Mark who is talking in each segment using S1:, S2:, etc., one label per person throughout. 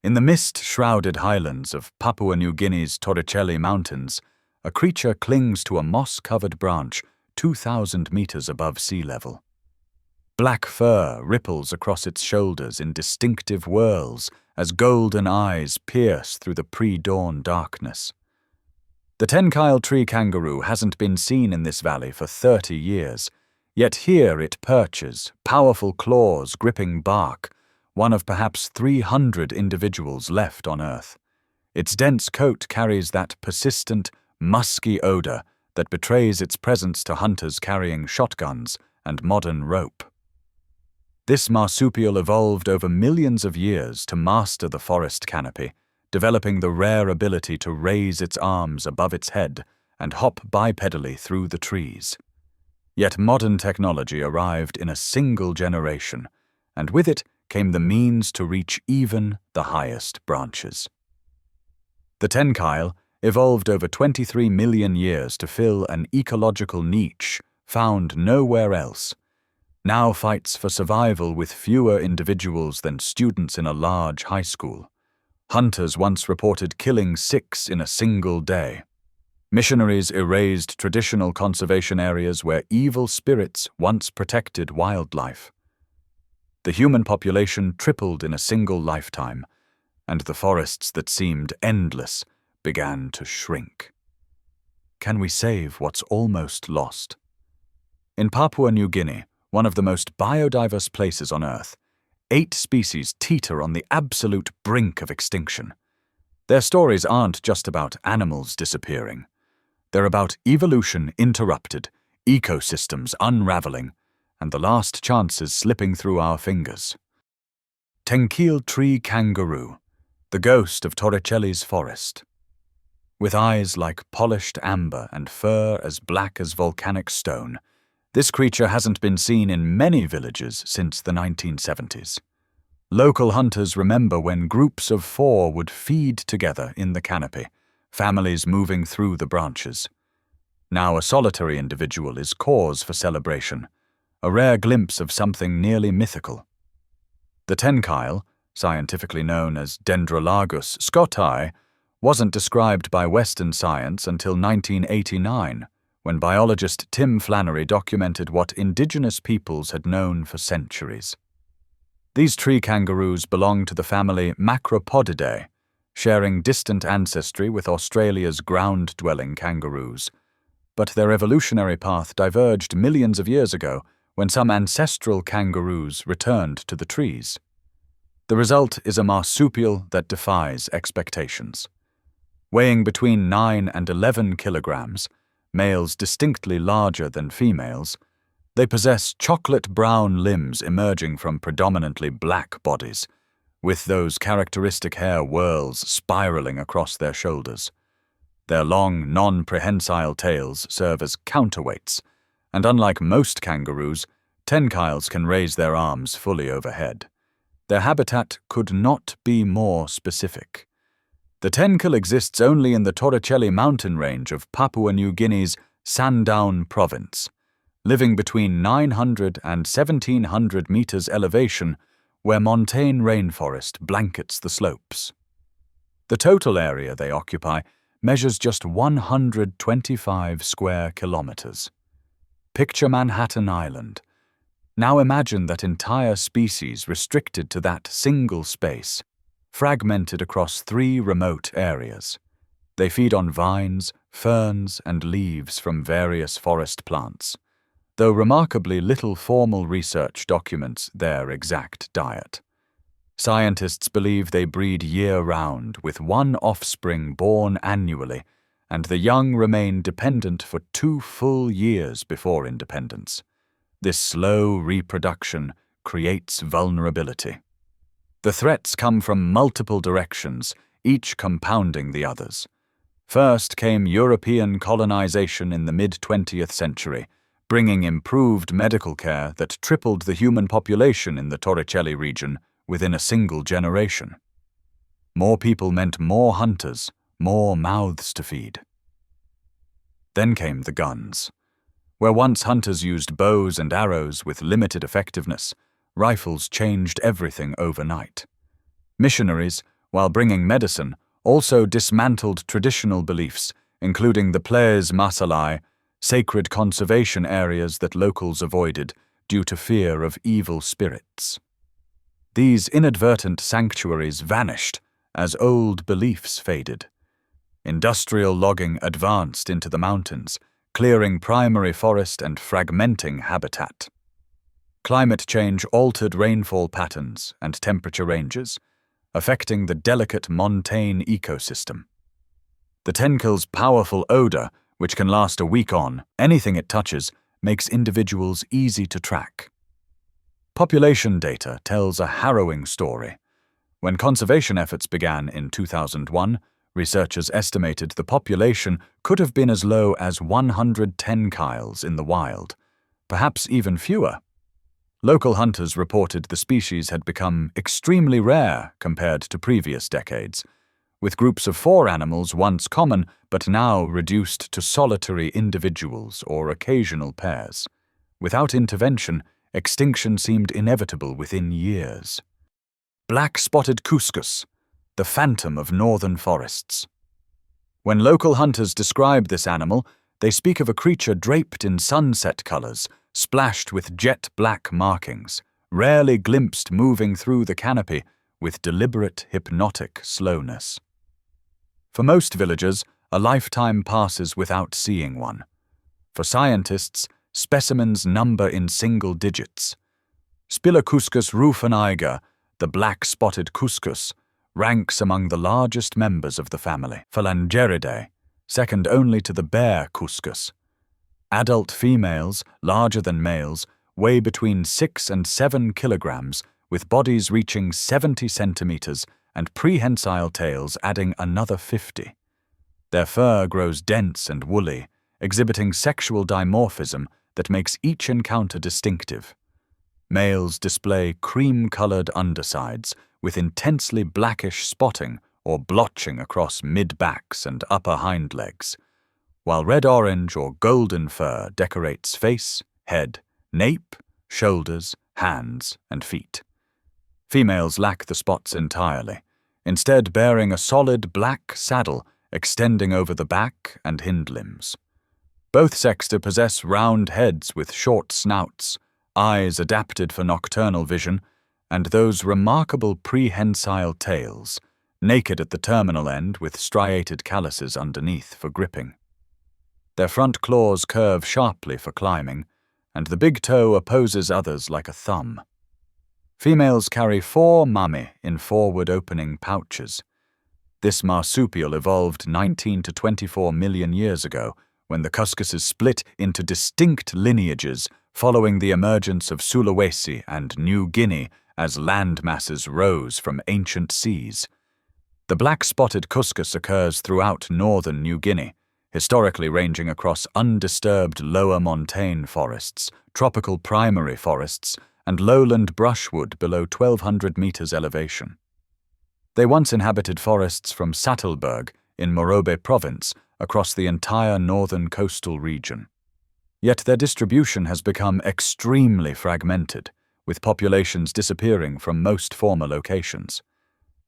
S1: In the mist-shrouded highlands of Papua New Guinea's Torricelli Mountains, a creature clings to a moss-covered branch 2,000 meters above sea level. Black fur ripples across its shoulders in distinctive whirls as golden eyes pierce through the pre-dawn darkness. The tenkile tree kangaroo hasn't been seen in this valley for 30 years, yet here it perches, powerful claws gripping bark, one of perhaps 300 individuals left on Earth. Its dense coat carries that persistent, musky odor that betrays its presence to hunters carrying shotguns and modern rope. This marsupial evolved over millions of years to master the forest canopy, developing the rare ability to raise its arms above its head and hop bipedally through the trees. Yet modern technology arrived in a single generation, and with it came the means to reach even the highest branches. The tenkile evolved over 23 million years to fill an ecological niche found nowhere else. Now fights for survival with fewer individuals than students in a large high school. Hunters once reported killing 6 in a single day. Missionaries erased traditional conservation areas where evil spirits once protected wildlife. The human population tripled in a single lifetime, and the forests that seemed endless began to shrink. Can we save what's almost lost? In Papua New Guinea, one of the most biodiverse places on Earth, 8 species teeter on the absolute brink of extinction. Their stories aren't just about animals disappearing. They're about evolution interrupted, ecosystems unraveling, and the last chances slipping through our fingers. Tenkile tree kangaroo, the ghost of Torricelli's forest. With eyes like polished amber and fur as black as volcanic stone, this creature hasn't been seen in many villages since the 1970s. Local hunters remember when groups of 4 would feed together in the canopy, families moving through the branches. Now a solitary individual is cause for celebration, a rare glimpse of something nearly mythical. The tenkile, scientifically known as Dendrolagus scotti, wasn't described by Western science until 1989, when biologist Tim Flannery documented what indigenous peoples had known for centuries. These tree kangaroos belong to the family Macropodidae, sharing distant ancestry with Australia's ground-dwelling kangaroos. But their evolutionary path diverged millions of years ago when some ancestral kangaroos returned to the trees. The result is a marsupial that defies expectations. Weighing between 9 and 11 kilograms, males distinctly larger than females, they possess chocolate-brown limbs emerging from predominantly black bodies, with those characteristic hair whorls spiraling across their shoulders. Their long, non-prehensile tails serve as counterweights, and unlike most kangaroos, tenkiles can raise their arms fully overhead. Their habitat could not be more specific. The tenkile exists only in the Torricelli mountain range of Papua New Guinea's Sandown province, living between 900 and 1,700 meters elevation, where montane rainforest blankets the slopes. The total area they occupy measures just 125 square kilometers. Picture Manhattan Island. Now imagine that entire species restricted to that single space, fragmented across 3 remote areas. They feed on vines, ferns, and leaves from various forest plants, though remarkably little formal research documents their exact diet. Scientists believe they breed year-round, with 1 offspring born annually, and the young remain dependent for 2 full years before independence. This slow reproduction creates vulnerability. The threats come from multiple directions, each compounding the others. First came European colonization in the mid-20th century, bringing improved medical care that tripled the human population in the Torricelli region within a single generation. More people meant more hunters, more mouths to feed. Then came the guns. Where once hunters used bows and arrows with limited effectiveness, rifles changed everything overnight. Missionaries, while bringing medicine, also dismantled traditional beliefs, including the Ples Masalai, sacred conservation areas that locals avoided due to fear of evil spirits. These inadvertent sanctuaries vanished as old beliefs faded. Industrial logging advanced into the mountains, clearing primary forest and fragmenting habitat. Climate change altered rainfall patterns and temperature ranges, affecting the delicate montane ecosystem. The tenkile's powerful odor, which can last a week on anything it touches, makes individuals easy to track. Population data tells a harrowing story. When conservation efforts began in 2001, researchers estimated the population could have been as low as 100 tenkiles in the wild, perhaps even fewer. Local hunters reported the species had become extremely rare compared to previous decades, with groups of 4 animals once common but now reduced to solitary individuals or occasional pairs. Without intervention, extinction seemed inevitable within years. Black-spotted cuscus, the phantom of northern forests. When local hunters describe this animal, they speak of a creature draped in sunset colors, splashed with jet-black markings, rarely glimpsed moving through the canopy with deliberate hypnotic slowness. For most villagers, a lifetime passes without seeing one. For scientists, specimens number in single digits. Spilocuscus rufinaiga, the black-spotted cuscus, ranks among the largest members of the family. Phalangeridae, second only to the bear cuscus. Adult females, larger than males, weigh between 6 and 7 kilograms, with bodies reaching 70 centimeters and prehensile tails adding another 50. Their fur grows dense and woolly, exhibiting sexual dimorphism that makes each encounter distinctive. Males display cream-colored undersides with intensely blackish spotting or blotching across mid-backs and upper hind legs, while red-orange or golden fur decorates face, head, nape, shoulders, hands, and feet. Females lack the spots entirely, instead bearing a solid black saddle extending over the back and hind limbs. Both sexes possess round heads with short snouts, eyes adapted for nocturnal vision, and those remarkable prehensile tails, naked at the terminal end with striated calluses underneath for gripping. Their front claws curve sharply for climbing, and the big toe opposes others like a thumb. Females carry 4 mammae in forward-opening pouches. This marsupial evolved 19 to 24 million years ago, when the cuscuses split into distinct lineages following the emergence of Sulawesi and New Guinea as land masses rose from ancient seas. The black-spotted cuscus occurs throughout northern New Guinea, historically ranging across undisturbed lower montane forests, tropical primary forests, and lowland brushwood below 1,200 meters elevation. They once inhabited forests from Satelberg in Morobe province across the entire northern coastal region. Yet their distribution has become extremely fragmented, with populations disappearing from most former locations.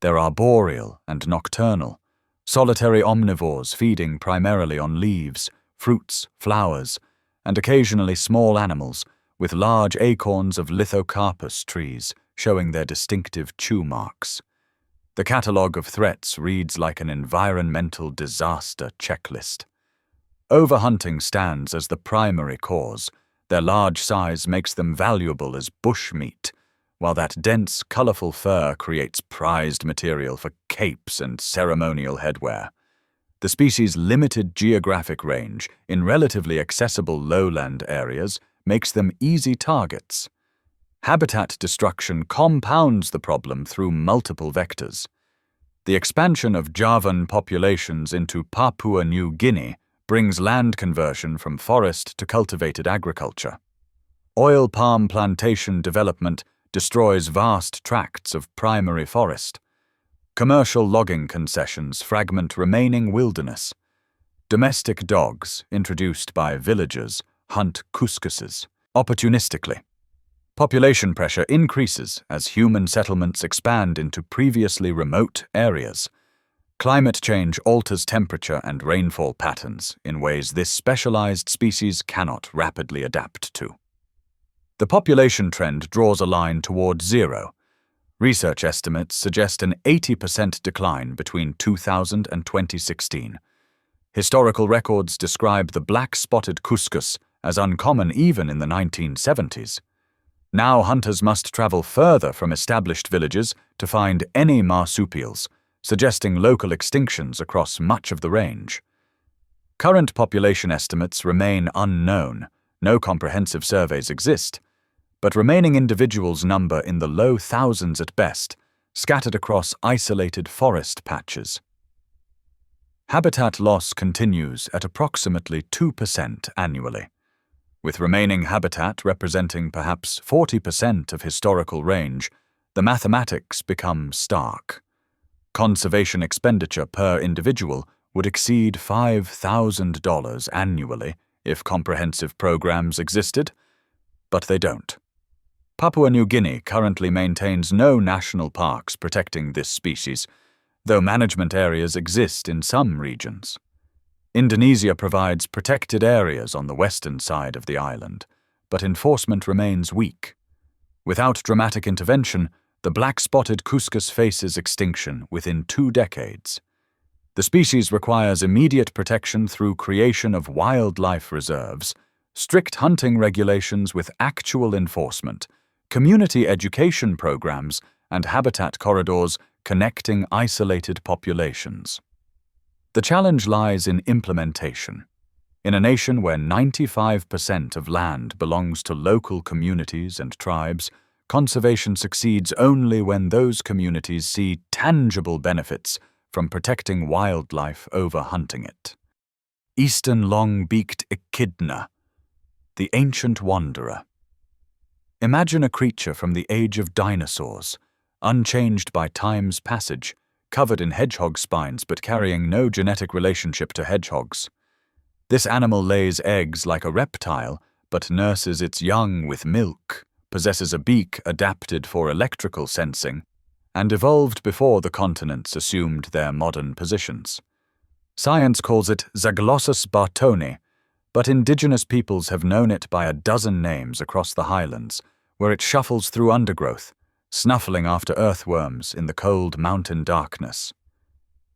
S1: They're arboreal and nocturnal, solitary omnivores feeding primarily on leaves, fruits, flowers, and occasionally small animals, with large acorns of lithocarpus trees showing their distinctive chew marks. The catalogue of threats reads like an environmental disaster checklist. Overhunting stands as the primary cause. Their large size makes them valuable as bush meat, while that dense, colorful fur creates prized material for capes and ceremonial headwear. The species' limited geographic range in relatively accessible lowland areas makes them easy targets. Habitat destruction compounds the problem through multiple vectors. The expansion of Javan populations into Papua New Guinea brings land conversion from forest to cultivated agriculture. Oil palm plantation development destroys vast tracts of primary forest. Commercial logging concessions fragment remaining wilderness. Domestic dogs, introduced by villagers, hunt cuscuses opportunistically. Population pressure increases as human settlements expand into previously remote areas. Climate change alters temperature and rainfall patterns in ways this specialized species cannot rapidly adapt to. The population trend draws a line toward zero. Research estimates suggest an 80% decline between 2000 and 2016. Historical records describe the black-spotted cuscus as uncommon even in the 1970s. Now hunters must travel further from established villages to find any marsupials, suggesting local extinctions across much of the range. Current population estimates remain unknown. No comprehensive surveys exist, but remaining individuals number in the low thousands at best, scattered across isolated forest patches. Habitat loss continues at approximately 2% annually, with remaining habitat representing perhaps 40% of historical range. The mathematics become stark. Conservation expenditure per individual would exceed $5,000 annually if comprehensive programs existed, but they don't. Papua New Guinea currently maintains no national parks protecting this species, though management areas exist in some regions. Indonesia provides protected areas on the western side of the island, but enforcement remains weak. Without dramatic intervention, the black-spotted cuscus faces extinction within 2 decades. The species requires immediate protection through creation of wildlife reserves, strict hunting regulations with actual enforcement, community education programs, and habitat corridors connecting isolated populations. The challenge lies in implementation. In a nation where 95% of land belongs to local communities and tribes, conservation succeeds only when those communities see tangible benefits from protecting wildlife over hunting it. Eastern long-beaked echidna, the ancient wanderer. Imagine a creature from the age of dinosaurs, unchanged by time's passage, covered in hedgehog spines but carrying no genetic relationship to hedgehogs. This animal lays eggs like a reptile, but nurses its young with milk, possesses a beak adapted for electrical sensing, and evolved before the continents assumed their modern positions. Science calls it Zaglossus bartoni, but indigenous peoples have known it by a dozen names across the highlands, where it shuffles through undergrowth, snuffling after earthworms in the cold mountain darkness.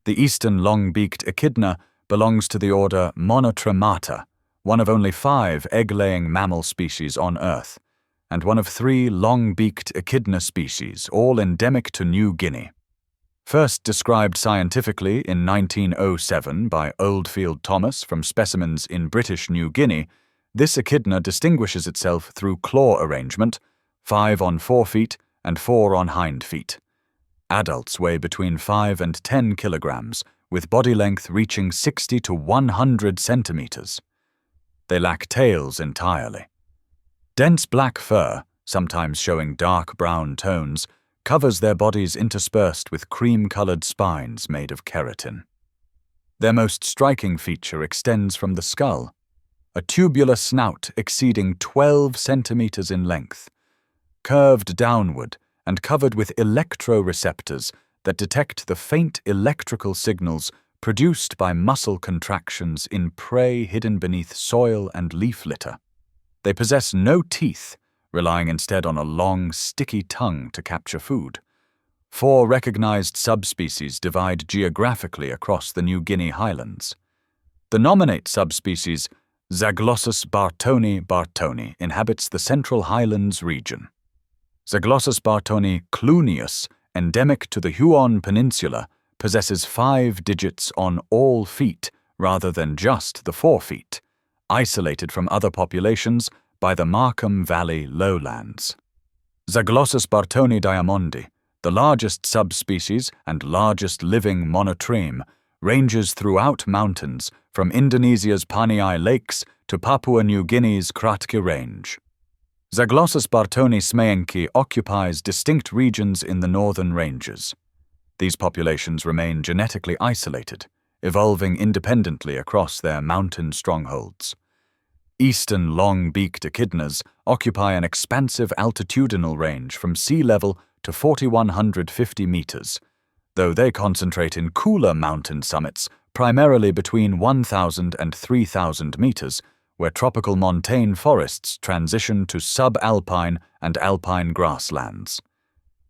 S1: The eastern long-beaked echidna belongs to the order Monotremata, one of only 5 egg-laying mammal species on Earth, and one of 3 long-beaked echidna species, all endemic to New Guinea. First described scientifically in 1907 by Oldfield Thomas from specimens in British New Guinea, this echidna distinguishes itself through claw arrangement, 5 on 4 feet and 4 on hind feet. Adults weigh between 5 and 10 kilograms, with body length reaching 60 to 100 centimeters. They lack tails entirely. Dense black fur, sometimes showing dark brown tones, covers their bodies interspersed with cream-colored spines made of keratin. Their most striking feature extends from the skull, a tubular snout exceeding 12 centimeters in length, curved downward and covered with electroreceptors that detect the faint electrical signals produced by muscle contractions in prey hidden beneath soil and leaf litter. They possess no teeth, relying instead on a long, sticky tongue to capture food. 4 recognized subspecies divide geographically across the New Guinea highlands. The nominate subspecies, Zaglossus bartoni inhabits the Central Highlands region. Zaglossus bartoni cluneus, endemic to the Huon Peninsula, possesses 5 digits on all feet rather than just the 4 feet, isolated from other populations by the Markham Valley lowlands. Zaglossus bartoni diamondi, the largest subspecies and largest living monotreme, ranges throughout mountains from Indonesia's Paniai Lakes to Papua New Guinea's Kratki Range. Zaglossus bartoni smeenki occupies distinct regions in the northern ranges. These populations remain genetically isolated, evolving independently across their mountain strongholds. Eastern long-beaked echidnas occupy an expansive altitudinal range from sea level to 4,150 meters, though they concentrate in cooler mountain summits primarily between 1,000 and 3,000 meters, where tropical montane forests transition to subalpine and alpine grasslands.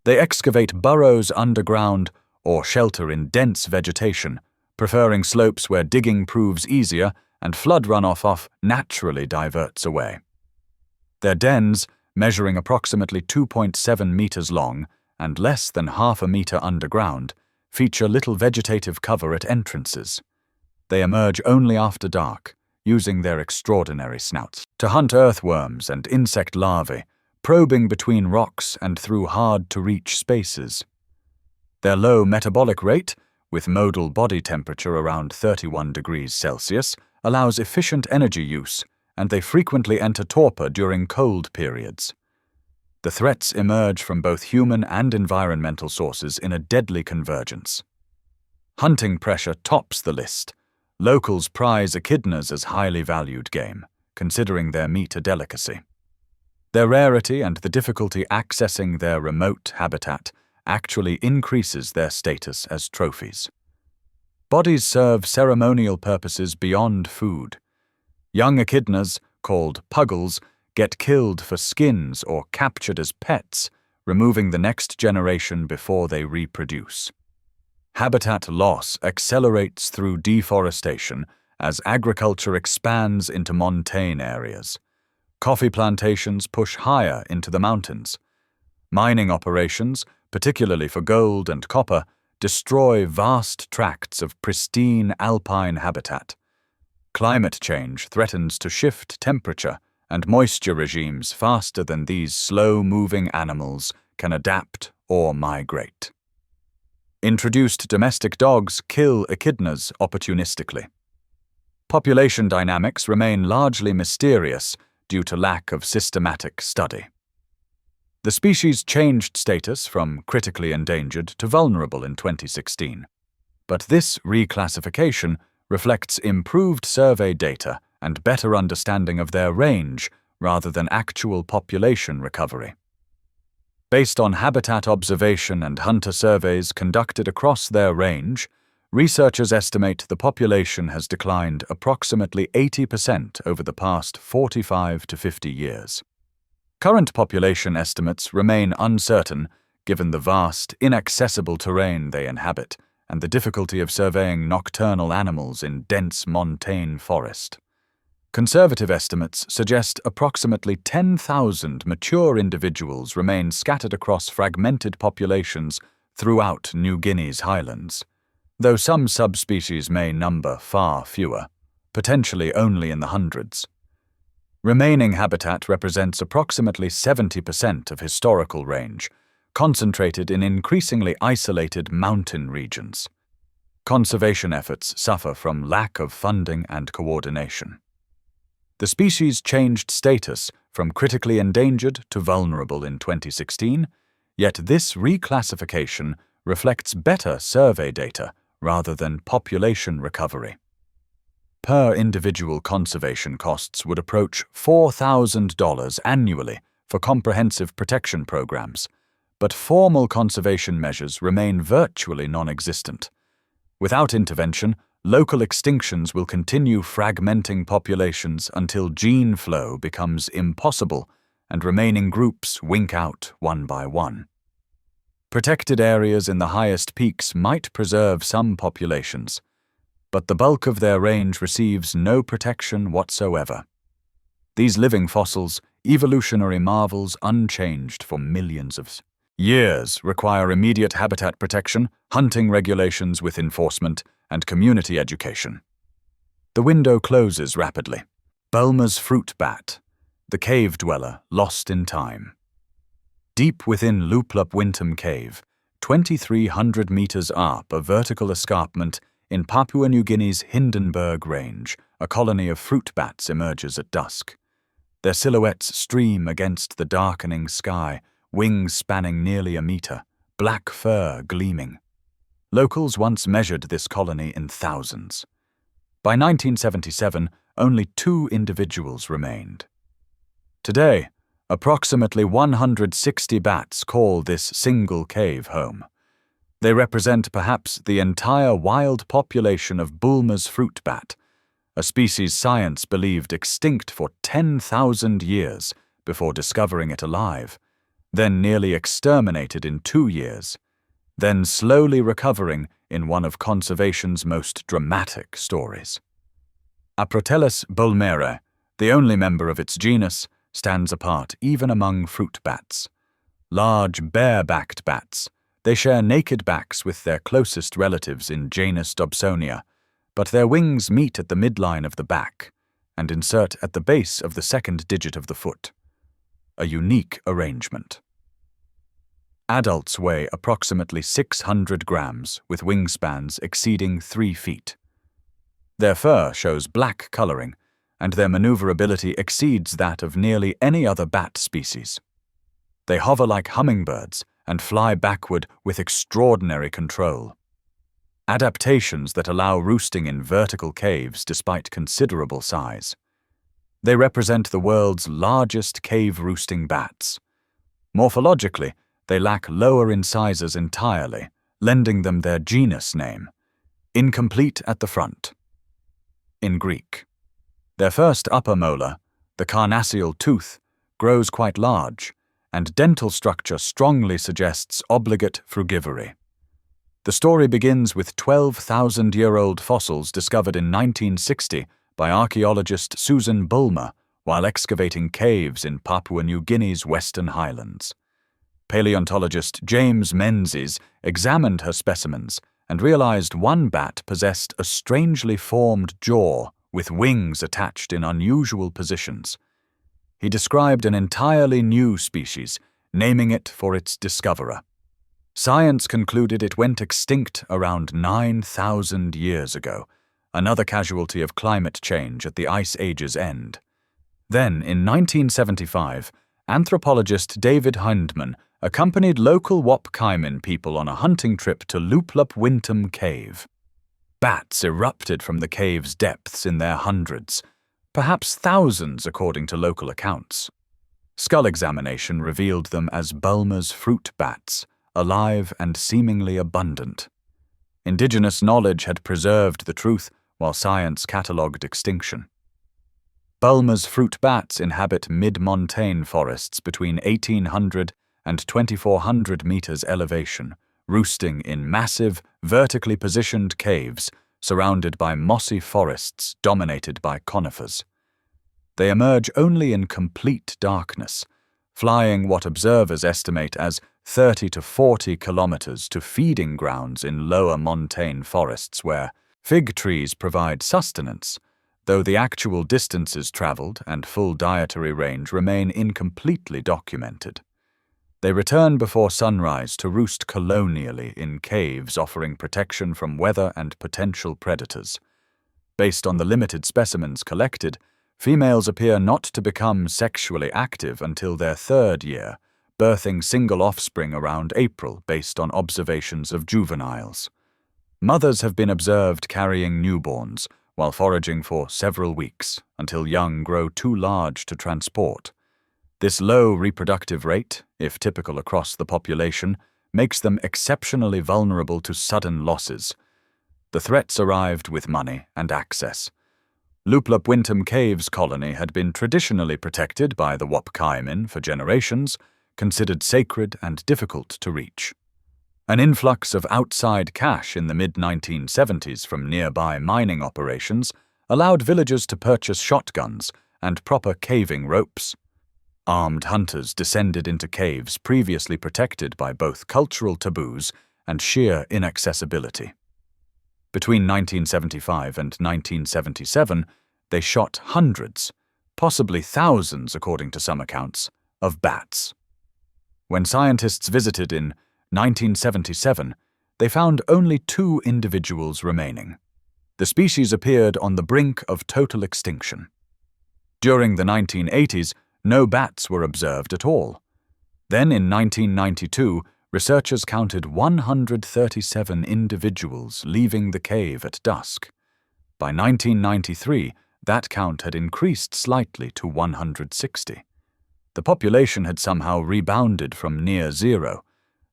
S1: They excavate burrows underground or shelter in dense vegetation, preferring slopes where digging proves easier and flood runoff naturally diverts away. Their dens, measuring approximately 2.7 meters long and less than half a meter underground, feature little vegetative cover at entrances. They emerge only after dark, using their extraordinary snouts to hunt earthworms and insect larvae, probing between rocks and through hard-to-reach spaces. Their low metabolic rate, with modal body temperature around 31 degrees Celsius, allows efficient energy use, and they frequently enter torpor during cold periods. The threats emerge from both human and environmental sources in a deadly convergence. Hunting pressure tops the list. Locals prize echidnas as highly valued game, considering their meat a delicacy. Their rarity and the difficulty accessing their remote habitat actually increases their status as trophies. Bodies serve ceremonial purposes beyond food. Young echidnas, called puggles, get killed for skins or captured as pets, removing the next generation before they reproduce. Habitat loss accelerates through deforestation as agriculture expands into montane areas. Coffee plantations push higher into the mountains. Mining operations, particularly for gold and copper, destroy vast tracts of pristine alpine habitat. Climate change threatens to shift temperature and moisture regimes faster than these slow-moving animals can adapt or migrate. Introduced domestic dogs kill echidnas opportunistically. Population dynamics remain largely mysterious due to lack of systematic study. The species changed status from critically endangered to vulnerable in 2016, but this reclassification reflects improved survey data and better understanding of their range rather than actual population recovery. Based on habitat observation and hunter surveys conducted across their range, researchers estimate the population has declined approximately 80% over the past 45 to 50 years. Current population estimates remain uncertain given the vast, inaccessible terrain they inhabit and the difficulty of surveying nocturnal animals in dense montane forest. Conservative estimates suggest approximately 10,000 mature individuals remain scattered across fragmented populations throughout New Guinea's highlands, though some subspecies may number far fewer, potentially only in the hundreds. Remaining habitat represents approximately 70% of historical range, concentrated in increasingly isolated mountain regions. Conservation efforts suffer from lack of funding and coordination. The species changed status from critically endangered to vulnerable in 2016, yet this reclassification reflects better survey data rather than population recovery. Per individual conservation costs would approach $4,000 annually for comprehensive protection programs, but formal conservation measures remain virtually non-existent. Without intervention, local extinctions will continue fragmenting populations until gene flow becomes impossible and remaining groups wink out one by one. Protected areas in the highest peaks might preserve some populations, but the bulk of their range receives no protection whatsoever. These living fossils, evolutionary marvels unchanged for millions of years, require immediate habitat protection, hunting regulations with enforcement, and community education. The window closes rapidly. Bulmer's fruit bat, the cave dweller lost in time. Deep within Luplup Cave, 2,300 meters up a vertical escarpment in Papua New Guinea's Hindenburg Range, a colony of fruit bats emerges at dusk. Their silhouettes stream against the darkening sky, wings spanning nearly a meter, black fur gleaming. Locals once measured this colony in thousands. By 1977, only 2 individuals remained. Today, approximately 160 bats call this single cave home. They represent perhaps the entire wild population of Bulmer's fruit bat, a species science believed extinct for 10,000 years before discovering it alive, then nearly exterminated in 2 years, then slowly recovering in one of conservation's most dramatic stories. Aprotellus bulmere, the only member of its genus, stands apart even among fruit bats. Large, bare-backed bats, they share naked backs with their closest relatives in genus Dobsonia, but their wings meet at the midline of the back and insert at the base of the second digit of the foot. A unique arrangement. Adults weigh approximately 600 grams, with wingspans exceeding 3 feet. Their fur shows black coloring, and their maneuverability exceeds that of nearly any other bat species. They hover like hummingbirds and fly backward with extraordinary control. Adaptations that allow roosting in vertical caves despite considerable size. They represent the world's largest cave roosting bats. Morphologically, they lack lower incisors entirely, lending them their genus name, incomplete at the front. In Greek, their first upper molar, the carnassial tooth, grows quite large, and dental structure strongly suggests obligate frugivory. The story begins with 12,000-year-old fossils discovered in 1960 by archaeologist Susan Bulmer while excavating caves in Papua New Guinea's Western Highlands. Paleontologist James Menzies examined her specimens and realized one bat possessed a strangely formed jaw with wings attached in unusual positions. He described an entirely new species, naming it for its discoverer. Science concluded it went extinct around 9,000 years ago, another casualty of climate change at the Ice Age's end. Then, in 1975, anthropologist David Hindman accompanied local Wop-Kaimin people on a hunting trip to Luplup-Wintum Cave. Bats erupted from the cave's depths in their hundreds, perhaps thousands according to local accounts. Skull examination revealed them as Bulmer's fruit bats, alive and seemingly abundant. Indigenous knowledge had preserved the truth while science catalogued extinction. Bulmer's fruit bats inhabit mid-montane forests between 1,800 and 2,400 meters elevation, roosting in massive, vertically positioned caves surrounded by mossy forests dominated by conifers. They emerge only in complete darkness, flying what observers estimate as 30 to 40 kilometers to feeding grounds in lower montane forests where fig trees provide sustenance, though the actual distances traveled and full dietary range remain incompletely documented. They return before sunrise to roost colonially in caves offering protection from weather and potential predators. Based on the limited specimens collected, females appear not to become sexually active until their 3rd year, birthing single offspring around April based on observations of juveniles. Mothers have been observed carrying newborns while foraging for several weeks until young grow too large to transport. This low reproductive rate, if typical across the population, makes them exceptionally vulnerable to sudden losses. The threats arrived with money and access. Luplup-Wintum Caves colony had been traditionally protected by the Wop-Kaimin for generations, considered sacred and difficult to reach. An influx of outside cash in the mid-1970s from nearby mining operations allowed villagers to purchase shotguns and proper caving ropes. Armed hunters descended into caves previously protected by both cultural taboos and sheer inaccessibility. Between 1975 and 1977, they shot hundreds, possibly thousands according to some accounts, of bats. When scientists visited in 1977, they found only 2 individuals remaining. The species appeared on the brink of total extinction. During the 1980s, no bats were observed at all. Then in 1992, researchers counted 137 individuals leaving the cave at dusk. By 1993, that count had increased slightly to 160. The population had somehow rebounded from near zero,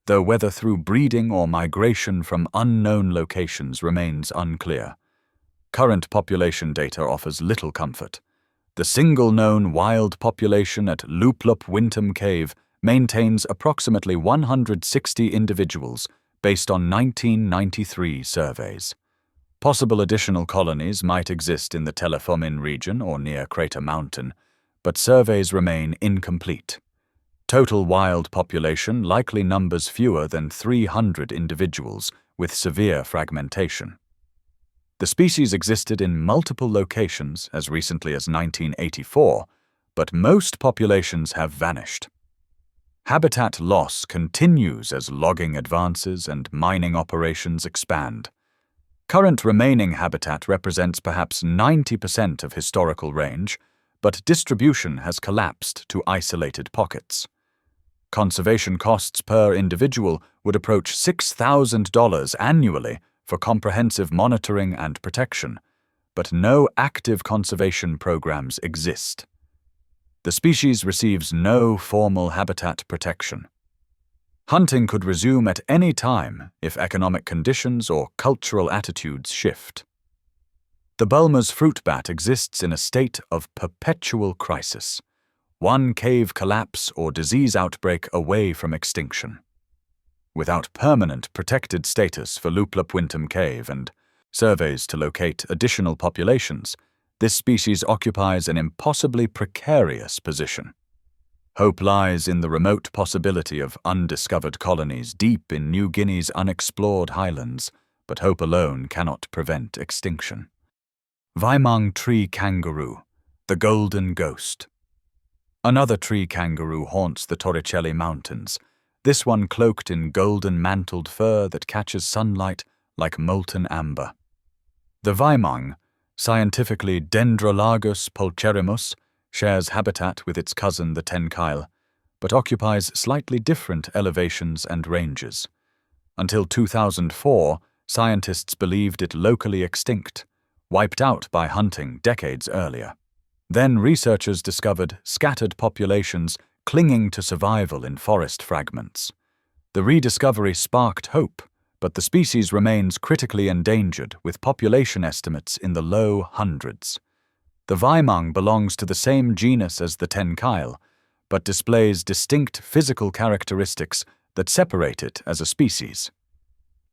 S1: though whether through breeding or migration from unknown locations remains unclear. Current population data offers little comfort. The single known wild population at Luplup Wintom Cave maintains approximately 160 individuals based on 1993 surveys. Possible additional colonies might exist in the Telefomin region or near Crater Mountain, but surveys remain incomplete. Total wild population likely numbers fewer than 300 individuals with severe fragmentation. The species existed in multiple locations as recently as 1984, but most populations have vanished. Habitat loss continues as logging advances and mining operations expand. Current remaining habitat represents perhaps 90% of historical range, but distribution has collapsed to isolated pockets. Conservation costs per individual would approach $6,000 annually for comprehensive monitoring and protection, but no active conservation programs exist. The species receives no formal habitat protection. Hunting could resume at any time if economic conditions or cultural attitudes shift. The Bulmer's fruit bat exists in a state of perpetual crisis, one cave collapse or disease outbreak away from extinction. Without permanent protected status for Luplup Wintom Cave and surveys to locate additional populations, this species occupies an impossibly precarious position. Hope lies in the remote possibility of undiscovered colonies deep in New Guinea's unexplored highlands, but hope alone cannot prevent extinction. Vaimang tree kangaroo, the golden ghost. Another tree kangaroo haunts the Torricelli Mountains, this one cloaked in golden-mantled fur that catches sunlight like molten amber. The Vaimang, scientifically Dendrolagus pulcherimus, shares habitat with its cousin the tenkile, but occupies slightly different elevations and ranges. Until 2004, scientists believed it locally extinct, wiped out by hunting decades earlier. Then researchers discovered scattered populations clinging to survival in forest fragments. The rediscovery sparked hope, but the species remains critically endangered with population estimates in the low hundreds. The Vaimang belongs to the same genus as the tenkile, but displays distinct physical characteristics that separate it as a species.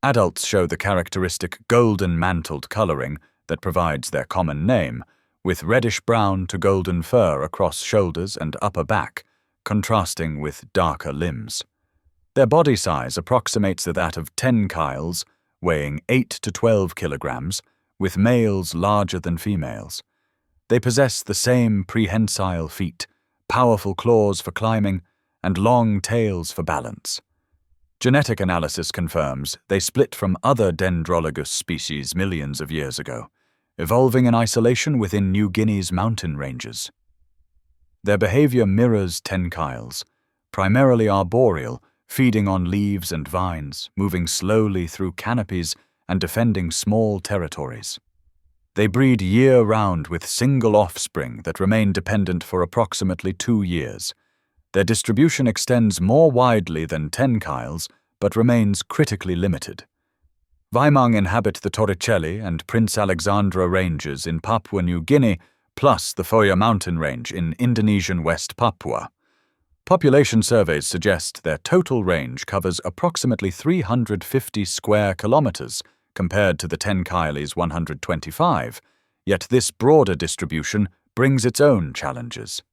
S1: Adults show the characteristic golden-mantled coloring that provides their common name, with reddish-brown to golden fur across shoulders and upper back, contrasting with darker limbs. Their body size approximates that of tenkiles, weighing 8 to 12 kilograms, with males larger than females. They possess the same prehensile feet, powerful claws for climbing, and long tails for balance. Genetic analysis confirms they split from other Dendrolagus species millions of years ago, evolving in isolation within New Guinea's mountain ranges. Their behavior mirrors tenkiles, primarily arboreal, feeding on leaves and vines, moving slowly through canopies and defending small territories. They breed year-round with single offspring that remain dependent for approximately 2 years. Their distribution extends more widely than tenkiles, but remains critically limited. Vaimang inhabit the Torricelli and Prince Alexandra ranges in Papua New Guinea, plus the Foya mountain range in Indonesian West Papua. Population surveys suggest their total range covers approximately 350 square kilometers, compared to the tenkile's 125, yet this broader distribution brings its own challenges.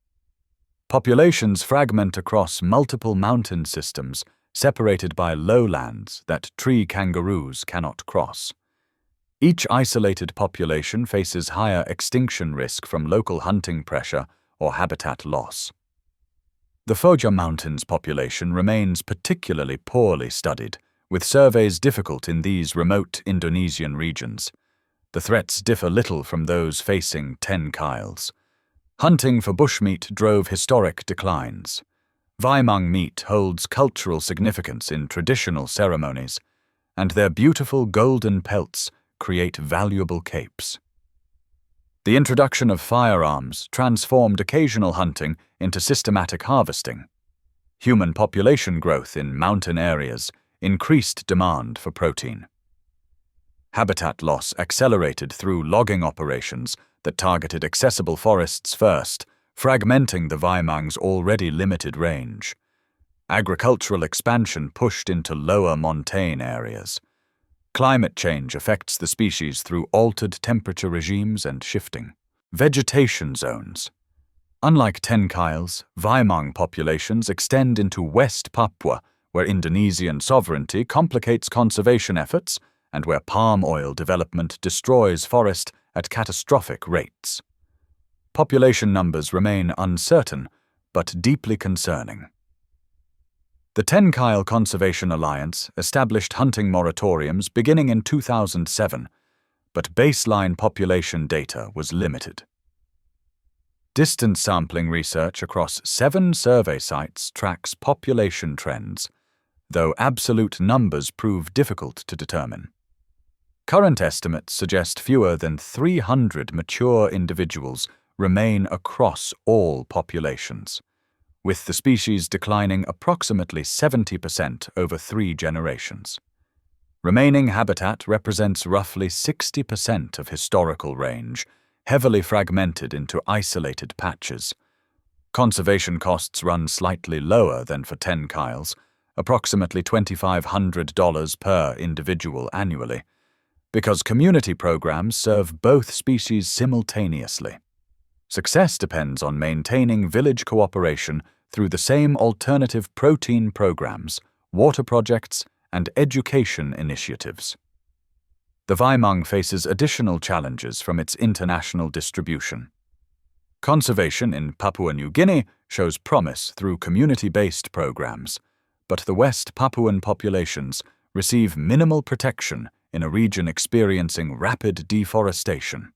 S1: Populations fragment across multiple mountain systems, separated by lowlands that tree kangaroos cannot cross. Each isolated population faces higher extinction risk from local hunting pressure or habitat loss. The Foya Mountains population remains particularly poorly studied, with surveys difficult in these remote Indonesian regions. The threats differ little from those facing tenkiles. Hunting for bushmeat drove historic declines. Vaimang meat holds cultural significance in traditional ceremonies, and their beautiful golden pelts create valuable capes. The introduction of firearms transformed occasional hunting into systematic harvesting. Human population growth in mountain areas increased demand for protein. Habitat loss accelerated through logging operations that targeted accessible forests first, fragmenting the Vaimang's already limited range. Agricultural expansion pushed into lower montane areas. Climate change affects the species through altered temperature regimes and shifting vegetation zones. Unlike tenkiles, Vaimang populations extend into West Papua, where Indonesian sovereignty complicates conservation efforts and where palm oil development destroys forest at catastrophic rates. Population numbers remain uncertain, but deeply concerning. The Tenkile Conservation Alliance established hunting moratoriums beginning in 2007, but baseline population data was limited. Distance sampling research across 7 survey sites tracks population trends, though absolute numbers prove difficult to determine. Current estimates suggest fewer than 300 mature individuals remain across all populations, with the species declining approximately 70% over 3 generations. Remaining habitat represents roughly 60% of historical range, heavily fragmented into isolated patches. Conservation costs run slightly lower than for tenkiles, approximately $2,500 per individual annually, because community programs serve both species simultaneously. Success depends on maintaining village cooperation through the same alternative protein programs, water projects, and education initiatives. The Vaimang faces additional challenges from its international distribution. Conservation in Papua New Guinea shows promise through community-based programs, but the West Papuan populations receive minimal protection in a region experiencing rapid deforestation.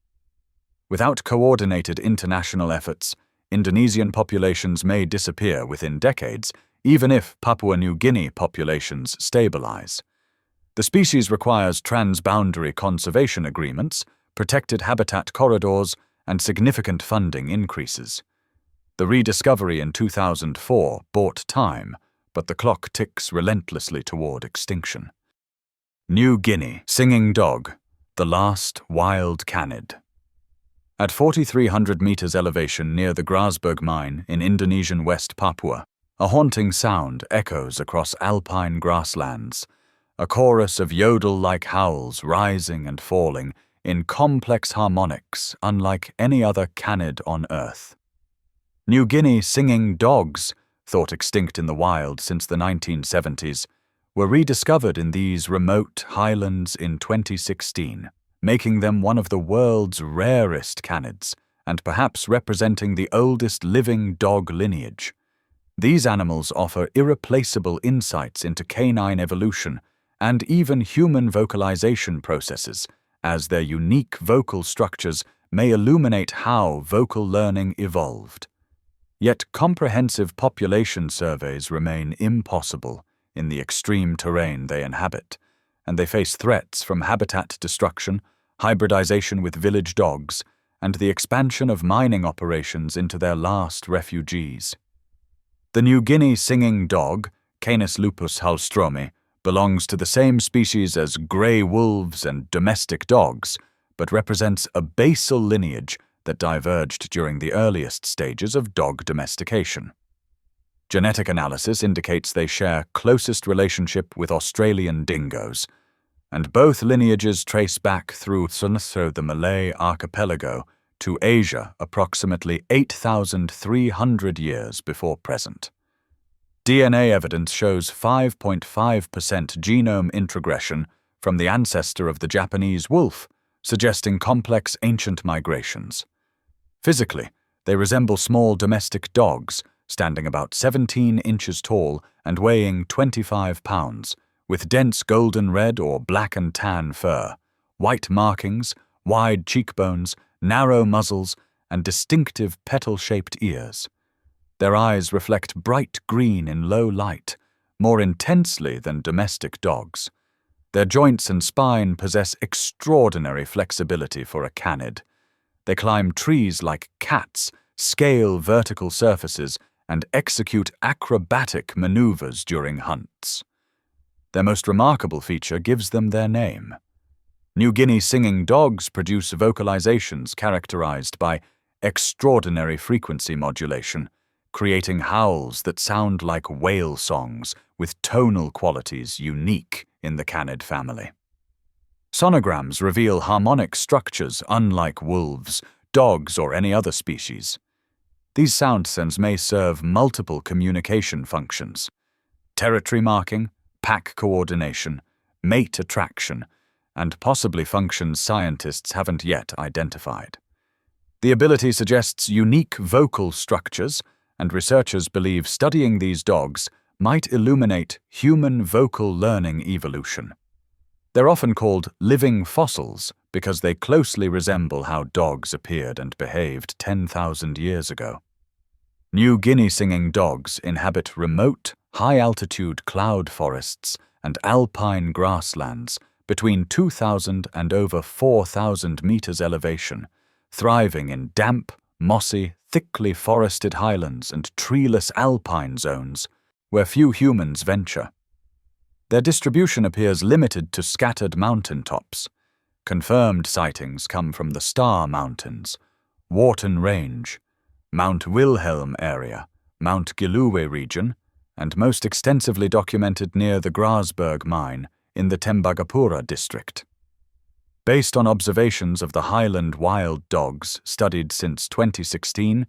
S1: Without coordinated international efforts, Indonesian populations may disappear within decades, even if Papua New Guinea populations stabilize. The species requires transboundary conservation agreements, protected habitat corridors, and significant funding increases. The rediscovery in 2004 bought time, but the clock ticks relentlessly toward extinction. New Guinea singing dog, the last wild canid. At 4,300 meters elevation near the Grasberg mine in Indonesian West Papua, a haunting sound echoes across alpine grasslands, a chorus of yodel-like howls rising and falling in complex harmonics unlike any other canid on Earth. New Guinea singing dogs, thought extinct in the wild since the 1970s, were rediscovered in these remote highlands in 2016, making them one of the world's rarest canids and perhaps representing the oldest living dog lineage. These animals offer irreplaceable insights into canine evolution and even human vocalization processes, as their unique vocal structures may illuminate how vocal learning evolved. Yet comprehensive population surveys remain impossible in the extreme terrain they inhabit, and they face threats from habitat destruction, hybridization with village dogs, and the expansion of mining operations into their last refugees. The New Guinea singing dog, Canis lupus halstromi, belongs to the same species as gray wolves and domestic dogs, but represents a basal lineage that diverged during the earliest stages of dog domestication. Genetic analysis indicates they share closest relationship with Australian dingoes, and both lineages trace back through the Malay archipelago to Asia approximately 8,300 years before present. DNA evidence shows 5.5% genome introgression from the ancestor of the Japanese wolf, suggesting complex ancient migrations. Physically, they resemble small domestic dogs, standing about 17 inches tall and weighing 25 pounds, with dense golden red or black and tan fur, white markings, wide cheekbones, narrow muzzles, and distinctive petal-shaped ears. Their eyes reflect bright green in low light, more intensely than domestic dogs. Their joints and spine possess extraordinary flexibility for a canid. They climb trees like cats, scale vertical surfaces, and execute acrobatic maneuvers during hunts. Their most remarkable feature gives them their name. New Guinea singing dogs produce vocalizations characterized by extraordinary frequency modulation, creating howls that sound like whale songs with tonal qualities unique in the canid family. Sonograms reveal harmonic structures unlike wolves, dogs, or any other species. These sound sends may serve multiple communication functions: territory marking, pack coordination, mate attraction, and possibly functions scientists haven't yet identified. The ability suggests unique vocal structures, and researchers believe studying these dogs might illuminate human vocal learning evolution. They're often called living fossils because they closely resemble how dogs appeared and behaved 10,000 years ago. New Guinea singing dogs inhabit remote, high-altitude cloud forests and alpine grasslands between 2,000 and over 4,000 meters elevation, thriving in damp, mossy, thickly forested highlands and treeless alpine zones where few humans venture. Their distribution appears limited to scattered mountaintops. Confirmed sightings come from the Star Mountains, Wharton Range, Mount Wilhelm area, Mount Gilloué region, and most extensively documented near the Grasberg mine in the Tembagapura district. Based on observations of the highland wild dogs studied since 2016,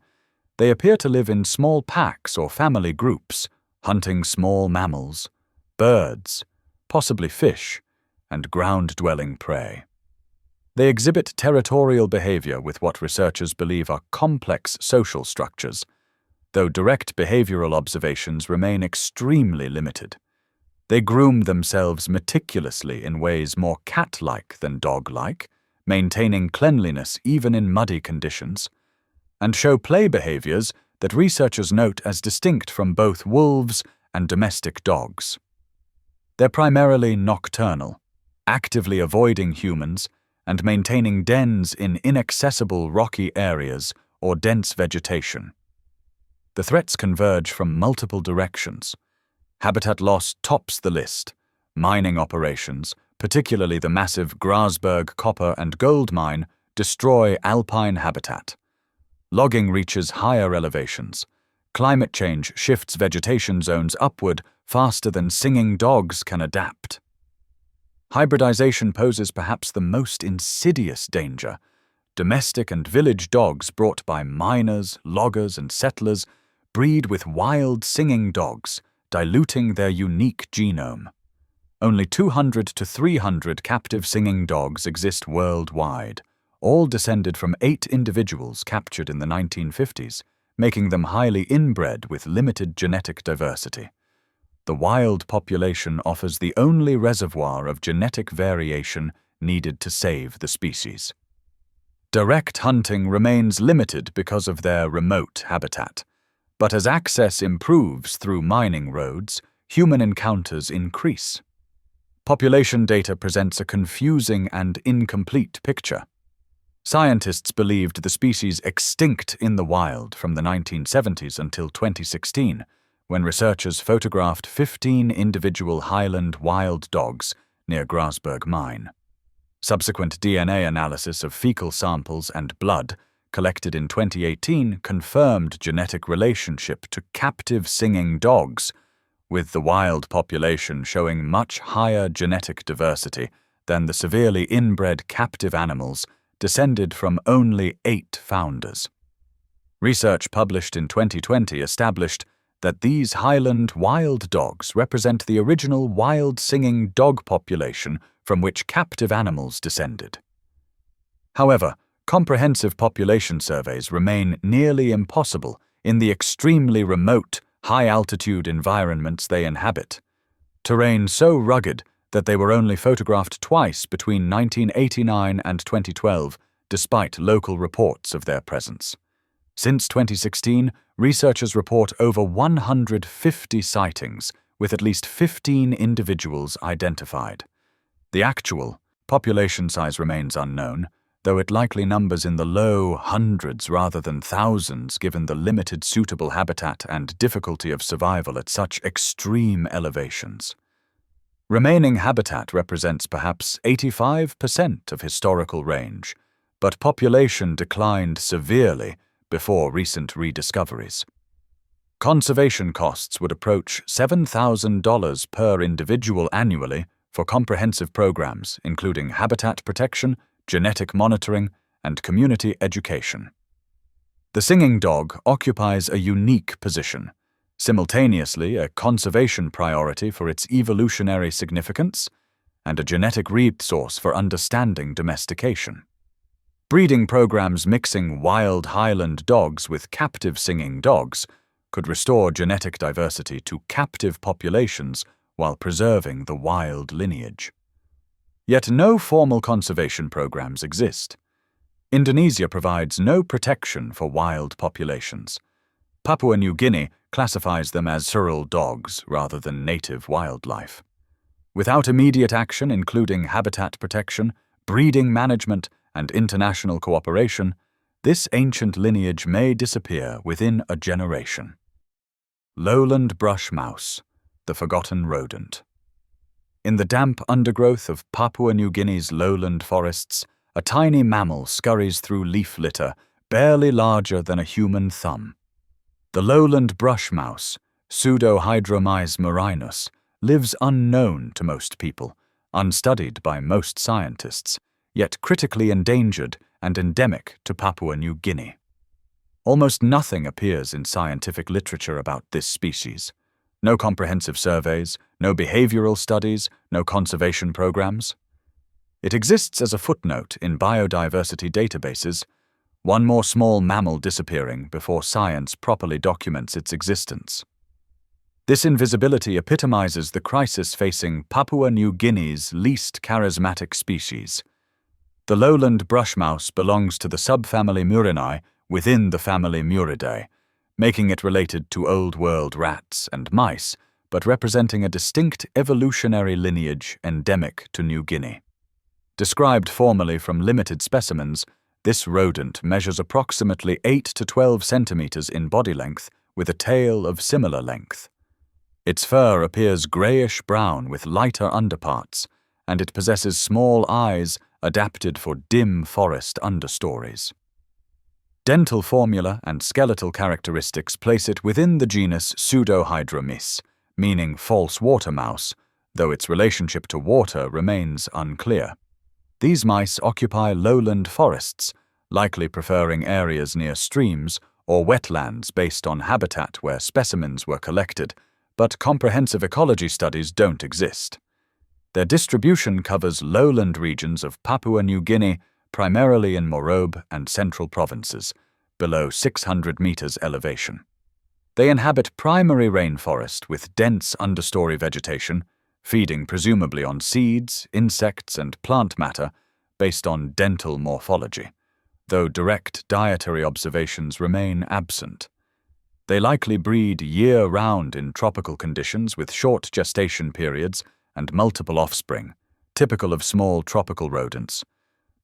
S1: they appear to live in small packs or family groups, hunting small mammals, birds, possibly fish, and ground-dwelling prey. They exhibit territorial behavior with what researchers believe are complex social structures, though direct behavioral observations remain extremely limited. They groom themselves meticulously in ways more cat-like than dog-like, maintaining cleanliness even in muddy conditions, and show play behaviors that researchers note as distinct from both wolves and domestic dogs. They're primarily nocturnal, actively avoiding humans and maintaining dens in inaccessible rocky areas or dense vegetation. The threats converge from multiple directions. Habitat loss tops the list. Mining operations, particularly the massive Grasberg copper and gold mine, destroy alpine habitat. Logging reaches higher elevations. Climate change shifts vegetation zones upward faster than singing dogs can adapt. Hybridization poses perhaps the most insidious danger. Domestic and village dogs brought by miners, loggers, and settlers breed with wild singing dogs, diluting their unique genome. Only 200 to 300 captive singing dogs exist worldwide, all descended from 8 individuals captured in the 1950s, making them highly inbred with limited genetic diversity. The wild population offers the only reservoir of genetic variation needed to save the species. Direct hunting remains limited because of their remote habitat, but as access improves through mining roads, human encounters increase. Population data presents a confusing and incomplete picture. Scientists believed the species extinct in the wild from the 1970s until 2016, when researchers photographed 15 individual highland wild dogs near Grasberg mine. Subsequent DNA analysis of fecal samples and blood collected in 2018 confirmed genetic relationship to captive singing dogs, with the wild population showing much higher genetic diversity than the severely inbred captive animals descended from only 8 founders. Research published in 2020 established that these highland wild dogs represent the original wild singing dog population from which captive animals descended. However, comprehensive population surveys remain nearly impossible in the extremely remote, high-altitude environments they inhabit, terrain so rugged that they were only photographed twice between 1989 and 2012, despite local reports of their presence. Since 2016, researchers report over 150 sightings, with at least 15 individuals identified. The actual population size remains unknown, though it likely numbers in the low hundreds rather than thousands given the limited suitable habitat and difficulty of survival at such extreme elevations. Remaining habitat represents perhaps 85% of historical range, but population declined severely before recent rediscoveries. Conservation costs would approach $7,000 per individual annually for comprehensive programs including habitat protection, genetic monitoring, and community education. The singing dog occupies a unique position, simultaneously a conservation priority for its evolutionary significance and a genetic resource for understanding domestication. Breeding programs mixing wild highland dogs with captive singing dogs could restore genetic diversity to captive populations while preserving the wild lineage. Yet no formal conservation programs exist. Indonesia provides no protection for wild populations. Papua New Guinea classifies them as rural dogs rather than native wildlife. Without immediate action including habitat protection, breeding management, and international cooperation, this ancient lineage may disappear within a generation. Lowland brush mouse, the forgotten rodent. In the damp undergrowth of Papua New Guinea's lowland forests, a tiny mammal scurries through leaf litter, barely larger than a human thumb. The lowland brush mouse, Pseudohydromys murinus, lives unknown to most people, unstudied by most scientists, yet critically endangered and endemic to Papua New Guinea. Almost nothing appears in scientific literature about this species. No comprehensive surveys, no behavioral studies, no conservation programs. It exists as a footnote in biodiversity databases, one more small mammal disappearing before science properly documents its existence. This invisibility epitomizes the crisis facing Papua New Guinea's least charismatic species. The lowland brush mouse belongs to the subfamily Murinae within the family Muridae, making it related to Old World rats and mice, but representing a distinct evolutionary lineage endemic to New Guinea. Described formally from limited specimens, this rodent measures approximately 8 to 12 centimeters in body length with a tail of similar length. Its fur appears grayish-brown with lighter underparts, and it possesses small eyes adapted for dim forest understories. Dental formula and skeletal characteristics place it within the genus Pseudohydromys, meaning false water mouse, though its relationship to water remains unclear. These mice occupy lowland forests, likely preferring areas near streams or wetlands based on habitat where specimens were collected, but comprehensive ecology studies don't exist. Their distribution covers lowland regions of Papua New Guinea, primarily in Morobe and central provinces, below 600 meters elevation. They inhabit primary rainforest with dense understory vegetation, feeding presumably on seeds, insects, and plant matter based on dental morphology, though direct dietary observations remain absent. They likely breed year-round in tropical conditions with short gestation periods and multiple offspring, typical of small tropical rodents.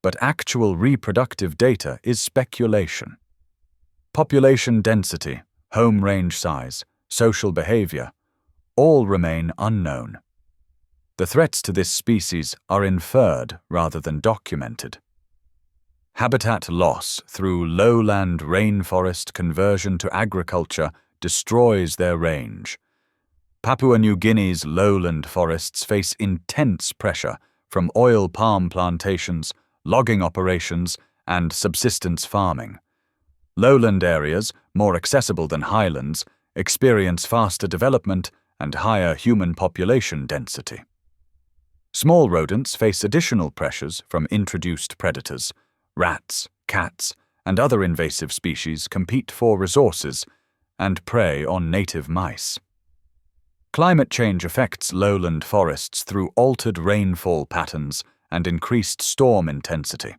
S1: But actual reproductive data is speculation. Population density, home range size, social behavior, all remain unknown. The threats to this species are inferred rather than documented. Habitat loss through lowland rainforest conversion to agriculture destroys their range. Papua New Guinea's lowland forests face intense pressure from oil palm plantations, logging operations, and subsistence farming. Lowland areas, more accessible than highlands, experience faster development and higher human population density. Small rodents face additional pressures from introduced predators. Rats, cats, and other invasive species compete for resources and prey on native mice. Climate change affects lowland forests through altered rainfall patterns and increased storm intensity.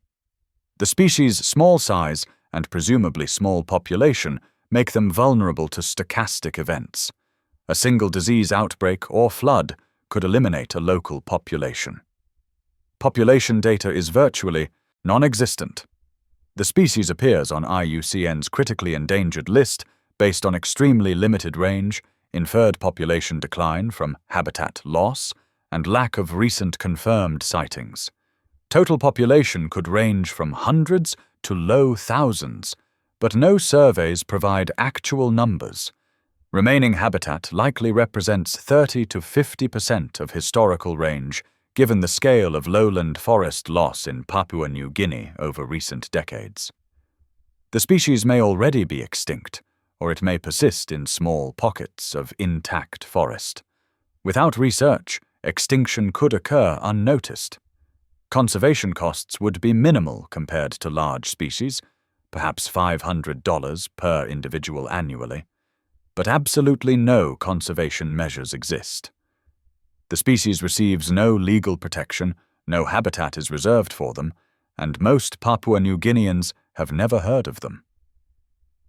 S1: The species' small size and presumably small population make them vulnerable to stochastic events. A single disease outbreak or flood could eliminate a local population. Population data is virtually Non-existent. The species appears on IUCN's critically endangered list based on extremely limited range, inferred population decline from habitat loss, and lack of recent confirmed sightings. Total population could range from hundreds to low thousands, but no surveys provide actual numbers. Remaining habitat likely represents 30 to 50% of historical range, given the scale of lowland forest loss in Papua New Guinea over recent decades. The species may already be extinct, or it may persist in small pockets of intact forest. Without research, extinction could occur unnoticed. Conservation costs would be minimal compared to large species, perhaps $500 per individual annually, but absolutely no conservation measures exist. The species receives no legal protection, no habitat is reserved for them, and most Papua New Guineans have never heard of them.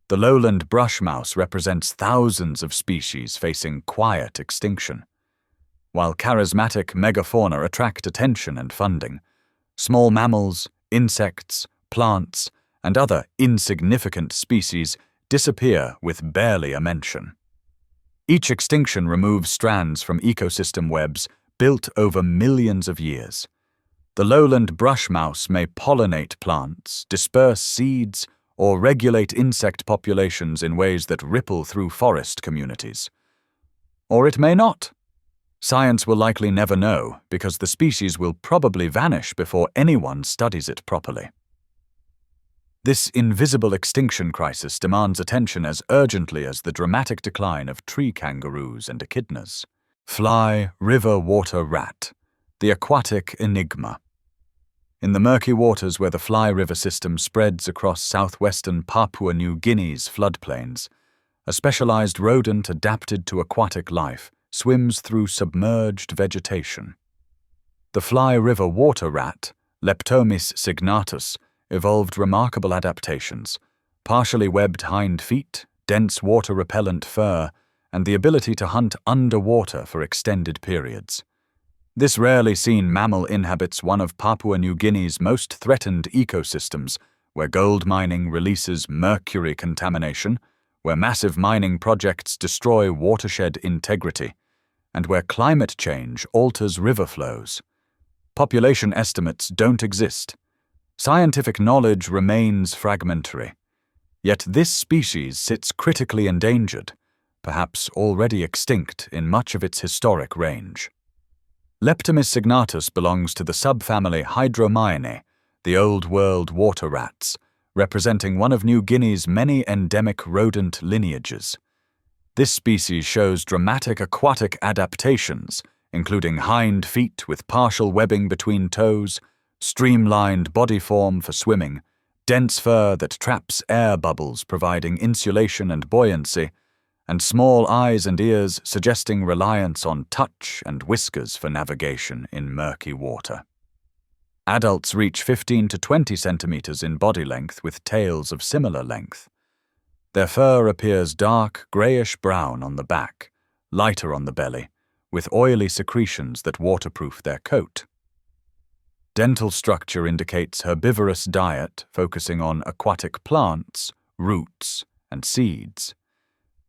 S1: The lowland brush mouse represents thousands of species facing quiet extinction. While charismatic megafauna attract attention and funding, small mammals, insects, plants, and other insignificant species disappear with barely a mention. Each extinction removes strands from ecosystem webs built over millions of years. The lowland brush mouse may pollinate plants, disperse seeds, or regulate insect populations in ways that ripple through forest communities. Or it may not. Science will likely never know, because the species will probably vanish before anyone studies it properly. This invisible extinction crisis demands attention as urgently as the dramatic decline of tree kangaroos and echidnas. Fly river water rat, the aquatic enigma. In the murky waters where the Fly River system spreads across southwestern Papua New Guinea's floodplains, a specialized rodent adapted to aquatic life swims through submerged vegetation. The Fly River water rat, Leptomys signatus, evolved remarkable adaptations, partially webbed hind feet, dense water-repellent fur, and the ability to hunt underwater for extended periods. This rarely seen mammal inhabits one of Papua New Guinea's most threatened ecosystems, where gold mining releases mercury contamination, where massive mining projects destroy watershed integrity, and where climate change alters river flows. Population estimates don't exist. Scientific knowledge remains fragmentary. Yet this species sits critically endangered, perhaps already extinct in much of its historic range. Leptomys signatus belongs to the subfamily Hydromyaene, the Old World water rats, representing one of New Guinea's many endemic rodent lineages. This species shows dramatic aquatic adaptations, including hind feet with partial webbing between toes, streamlined body form for swimming, dense fur that traps air bubbles providing insulation and buoyancy, and small eyes and ears suggesting reliance on touch and whiskers for navigation in murky water. Adults reach 15 to 20 centimeters in body length with tails of similar length. Their fur appears dark grayish-brown on the back, lighter on the belly, with oily secretions that waterproof their coat. Dental structure indicates herbivorous diet focusing on aquatic plants, roots, and seeds.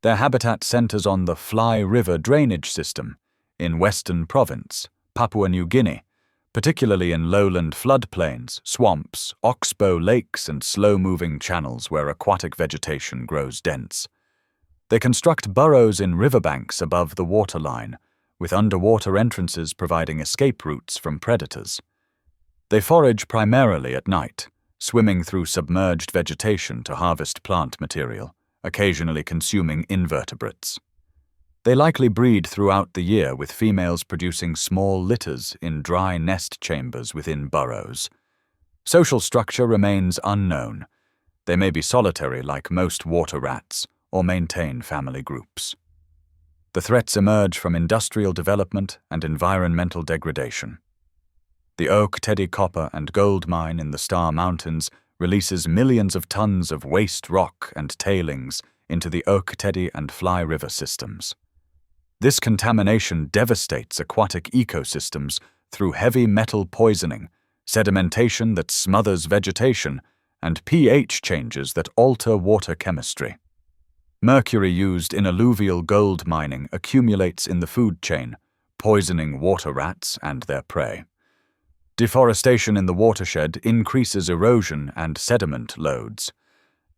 S1: Their habitat centers on the Fly River drainage system in Western Province, Papua New Guinea, particularly in lowland floodplains, swamps, oxbow lakes, and slow-moving channels where aquatic vegetation grows dense. They construct burrows in riverbanks above the waterline, with underwater entrances providing escape routes from predators. They forage primarily at night, swimming through submerged vegetation to harvest plant material, occasionally consuming invertebrates. They likely breed throughout the year, with females producing small litters in dry nest chambers within burrows. Social structure remains unknown. They may be solitary like most water rats, or maintain family groups. The threats emerge from industrial development and environmental degradation. The Oak Teddy copper and gold mine in the Star Mountains releases millions of tons of waste rock and tailings into the Oak Teddy and Fly River systems. This contamination devastates aquatic ecosystems through heavy metal poisoning, sedimentation that smothers vegetation, and pH changes that alter water chemistry. Mercury used in alluvial gold mining accumulates in the food chain, poisoning water rats and their prey. Deforestation in the watershed increases erosion and sediment loads.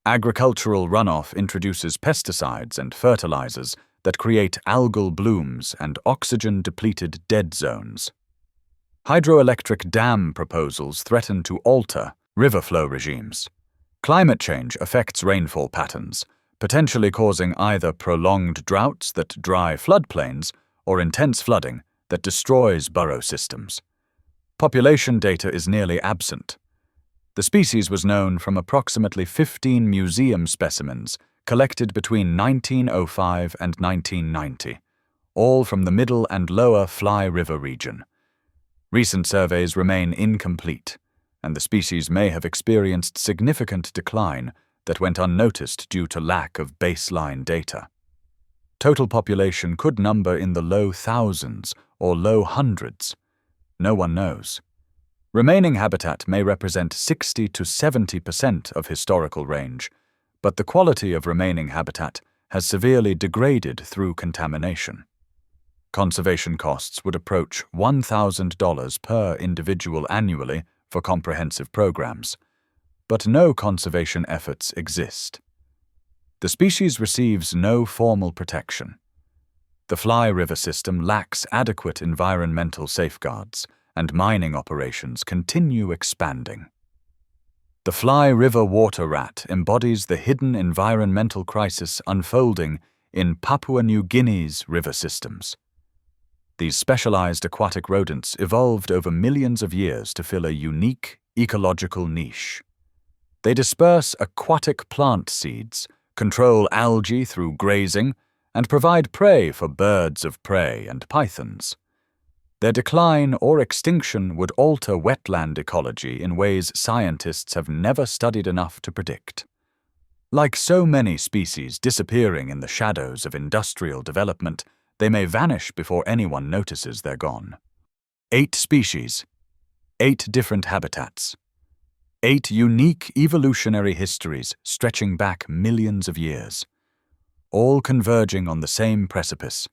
S1: Agricultural runoff introduces pesticides and fertilizers that create algal blooms and oxygen-depleted dead zones. Hydroelectric dam proposals threaten to alter river flow regimes. Climate change affects rainfall patterns, potentially causing either prolonged droughts that dry floodplains or intense flooding that destroys burrow systems. Population data is nearly absent. The species was known from approximately 15 museum specimens collected between 1905 and 1990, all from the middle and lower Fly River region. Recent surveys remain incomplete, and the species may have experienced significant decline that went unnoticed due to lack of baseline data. Total population could number in the low thousands or low hundreds. No one knows. Remaining habitat may represent 60 to 70% of historical range, but the quality of remaining habitat has severely degraded through contamination. Conservation costs would approach $1,000 per individual annually for comprehensive programs, but no conservation efforts exist. The species receives no formal protection. The Fly River system lacks adequate environmental safeguards, and mining operations continue expanding. The Fly River water rat embodies the hidden environmental crisis unfolding in Papua New Guinea's river systems. These specialized aquatic rodents evolved over millions of years to fill a unique ecological niche. They disperse aquatic plant seeds, control algae through grazing, and provide prey for birds of prey and pythons. Their decline or extinction would alter wetland ecology in ways scientists have never studied enough to predict. Like so many species disappearing in the shadows of industrial development, they may vanish before anyone notices they're gone. 8 species, 8 different habitats, 8 unique evolutionary histories stretching back millions of years, all converging on the same precipice: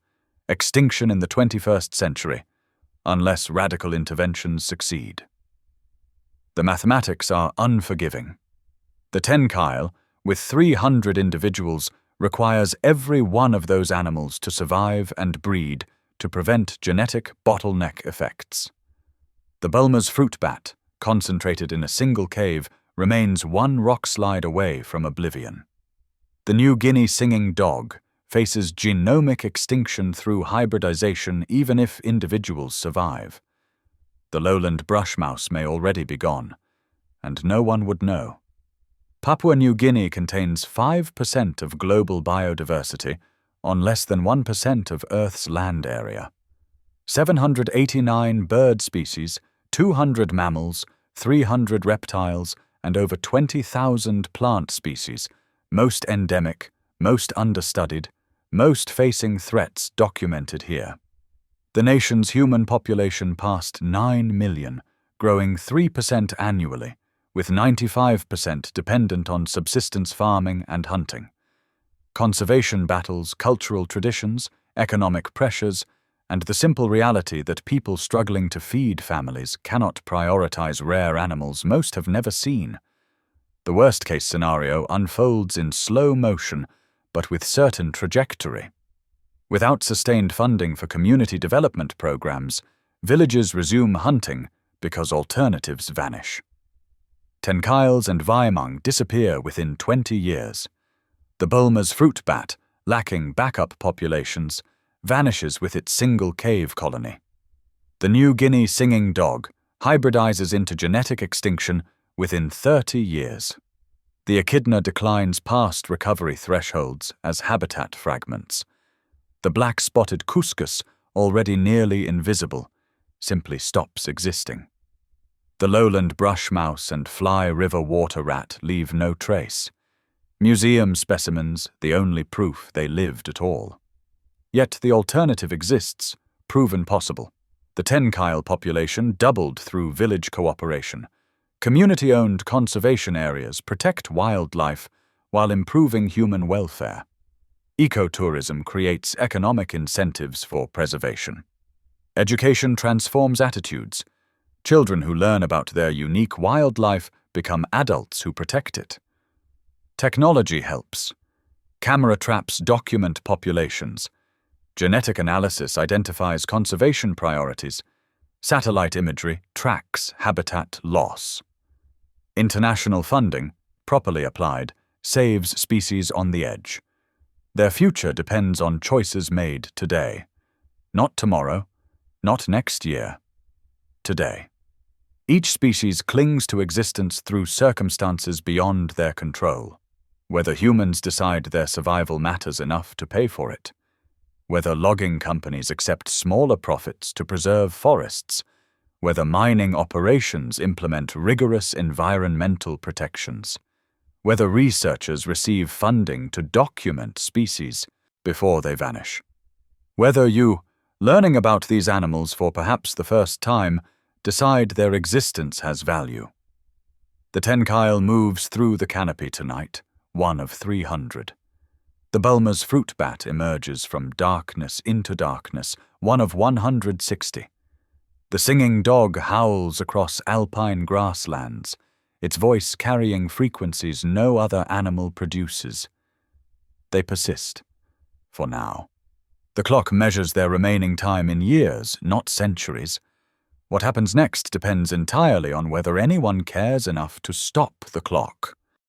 S1: extinction in the 21st century, unless radical interventions succeed. The mathematics are unforgiving. The tenkile, with 300 individuals, requires every one of those animals to survive and breed to prevent genetic bottleneck effects. The Bulmer's fruit bat, concentrated in a single cave, remains one rock slide away from oblivion. The New Guinea singing dog faces genomic extinction through hybridization even if individuals survive. The lowland brush mouse may already be gone, and no one would know. Papua New Guinea contains 5% of global biodiversity on less than 1% of Earth's land area. 789 bird species, 200 mammals, 300 reptiles, and over 20,000 plant species, most endemic, most understudied, most facing threats documented here. The nation's human population passed 9 million, growing 3% annually, with 95% dependent on subsistence farming and hunting. Conservation battles, cultural traditions, economic pressures, and the simple reality that people struggling to feed families cannot prioritize rare animals most have never seen. The worst-case scenario unfolds in slow motion, but with certain trajectory. Without sustained funding for community development programs, villages resume hunting because alternatives vanish. Tenkiles and Vaimang disappear within 20 years. The Bulmer's fruit bat, lacking backup populations, vanishes with its single cave colony. The New Guinea singing dog hybridizes into genetic extinction within 30 years. The echidna declines past recovery thresholds as habitat fragments. The black-spotted cuscus, already nearly invisible, simply stops existing. The lowland brush mouse and Fly River water rat leave no trace. Museum specimens, the only proof they lived at all. Yet the alternative exists, proven possible: The tenkile population doubled through village cooperation. Community-owned conservation areas protect wildlife while improving human welfare. Ecotourism creates economic incentives for preservation. Education transforms attitudes. Children who learn about their unique wildlife become adults who protect it. Technology helps. Camera traps document populations. Genetic analysis identifies conservation priorities. Satellite imagery tracks habitat loss. International funding, properly applied, saves species on the edge. Their future depends on choices made today. Not tomorrow, not next year. Today. Each species clings to existence through circumstances beyond their control. Whether humans decide their survival matters enough to pay for it. Whether logging companies accept smaller profits to preserve forests. Whether mining operations implement rigorous environmental protections. Whether researchers receive funding to document species before they vanish. Whether you, learning about these animals for perhaps the first time, decide their existence has value. The tenkile moves through the canopy tonight, one of 300. The Bulmer's fruit bat emerges from darkness into darkness, one of 160. The singing dog howls across alpine grasslands, its voice carrying frequencies no other animal produces. They persist, for now. The clock measures their remaining time in years, not centuries. What happens next depends entirely on whether anyone cares enough to stop the clock.